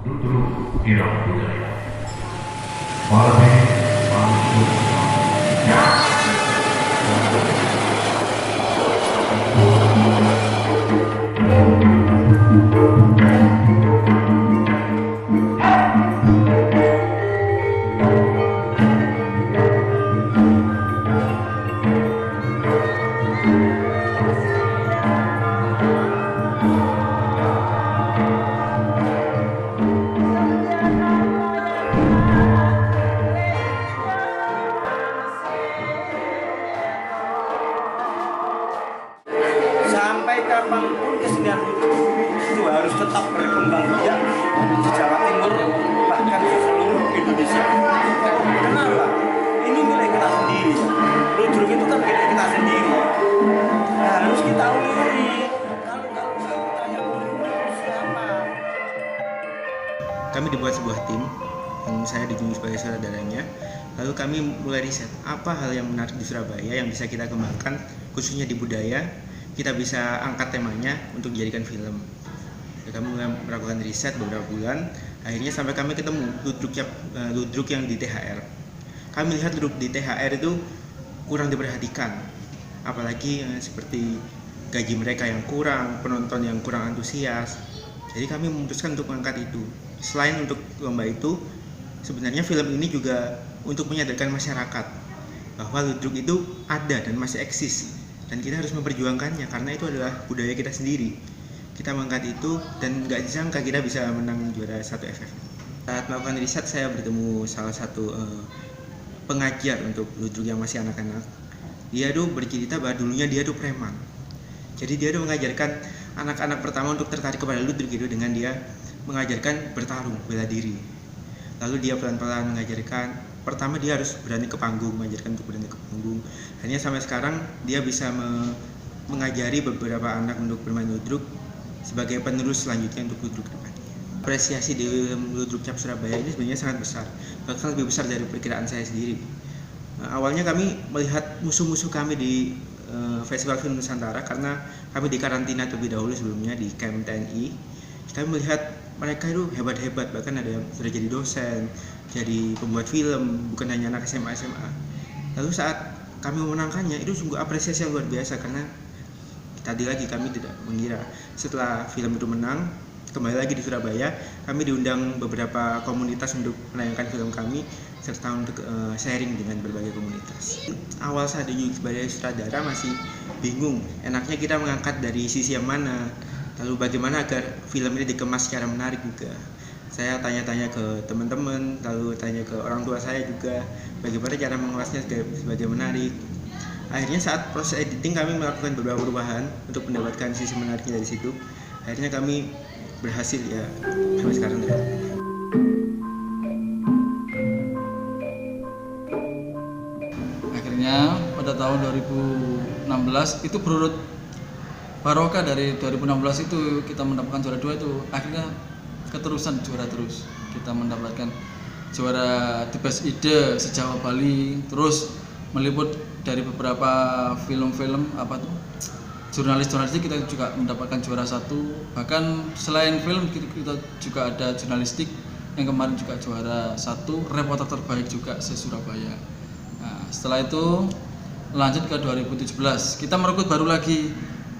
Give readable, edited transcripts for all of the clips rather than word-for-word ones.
Ludruk Kirang Budaya. Malami Mansur. Sampai kapanpun kesenian itu harus tetap berkembang biak di Jawa Timur, bahkan di seluruh Indonesia. Kenapa? Ini milik kita sendiri. Ludruk itu kan milik kita sendiri. Nah, harus kita uliri. Kalau kita yang uliri siapa? Kami dibuat sebuah tim yang saya ditunjuk sebagai sutradaranya. Lalu kami mulai riset apa hal yang menarik di Surabaya yang bisa kita kembangkan, khususnya di budaya. Kita bisa angkat temanya untuk dijadikan film. Kami mulai melakukan riset beberapa bulan. Akhirnya sampai kami ketemu ludruk yang di THR. Kami lihat ludruk di THR itu kurang diperhatikan, apalagi seperti gaji mereka yang kurang, penonton yang kurang antusias. Jadi kami memutuskan untuk mengangkat itu. Selain untuk lomba itu, sebenarnya film ini juga untuk menyadarkan masyarakat bahwa ludruk itu ada dan masih eksis. Dan kita harus memperjuangkannya karena itu adalah budaya kita sendiri. Kita mengangkat itu dan nggak disangka kita bisa menang juara 1 FF. Saat melakukan riset saya bertemu salah satu pengajar untuk ludruk yang masih anak-anak. Dia tuh bercerita bahwa dulunya dia tuh preman. Jadi dia tuh mengajarkan anak-anak pertama untuk tertarik kepada ludruk gitu dengan dia mengajarkan bertarung, bela diri. Lalu dia pelan-pelan mengajarkan, pertama dia harus berani ke panggung, mengajarkan untuk berani ke panggung. Hanya sampai sekarang dia bisa mengajari beberapa anak untuk bermain ludruk sebagai penerus selanjutnya untuk ludruk depannya. Apresiasi di ludruk Cap Surabaya ini sebenarnya sangat besar, bahkan lebih besar dari perkiraan saya sendiri. Awalnya kami melihat musuh-musuh kami di Festival Film Nusantara karena kami di karantina terlebih dahulu sebelumnya di camp TNI. Kami melihat mereka itu hebat-hebat, bahkan ada yang sudah jadi dosen, jadi pembuat film, bukan hanya anak SMA. Lalu saat kami memenangkannya itu sungguh apresiasi yang luar biasa karena tadi lagi kami tidak mengira setelah film itu menang, kembali lagi di Surabaya, kami diundang beberapa komunitas untuk menayangkan film kami serta untuk sharing dengan berbagai komunitas. Awal saat ditunjuk sebagai sutradara masih bingung, enaknya kita mengangkat dari sisi yang mana, lalu bagaimana agar film ini dikemas secara menarik juga. Saya tanya-tanya ke teman-teman, lalu tanya ke orang tua saya juga bagaimana cara mengemasnya sebagai menarik. Akhirnya saat proses editing kami melakukan beberapa perubahan untuk mendapatkan sisi menariknya dari situ. Akhirnya kami berhasil ya sampai sekarang. Akhirnya pada tahun 2016 itu berurut barokah dari 2016 itu kita mendapatkan juara 2 itu akhirnya keterusan juara terus. Kita mendapatkan juara The Best Ide se-Jawa Bali, terus meliput dari beberapa film-film jurnalis kita juga mendapatkan juara 1. Bahkan selain film kita juga ada jurnalistik yang kemarin juga juara 1, reporter terbaik juga se-Surabaya. Nah, setelah itu lanjut ke 2017 kita merekrut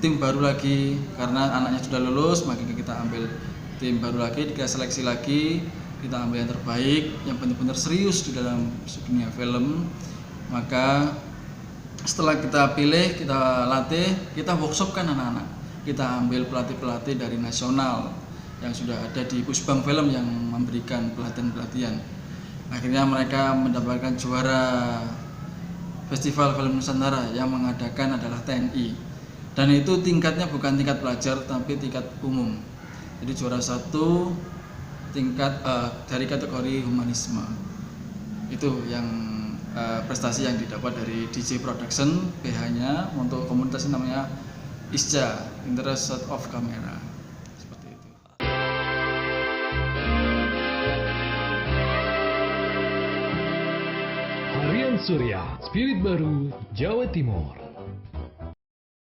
tim baru lagi karena anaknya sudah lulus, makanya kita ambil tim baru lagi, kita seleksi lagi, kita ambil yang terbaik, yang benar-benar serius di dalam dunia film. Maka setelah kita pilih, kita latih, kita workshopkan anak-anak, kita ambil pelatih-pelatih dari nasional yang sudah ada di Pusbang Film yang memberikan pelatihan-pelatihan. Akhirnya mereka mendapatkan juara Festival Film Nusantara yang mengadakan adalah TNI, dan itu tingkatnya bukan tingkat pelajar tapi tingkat umum. Jadi juara 1 tingkat dari kategori humanisme. Itu yang prestasi yang didapat dari DJ Production, PH-nya untuk komunitas ini namanya ISJA, Interest of Camera. Seperti itu. Harian Surya, Spirit Baru, Jawa Timur.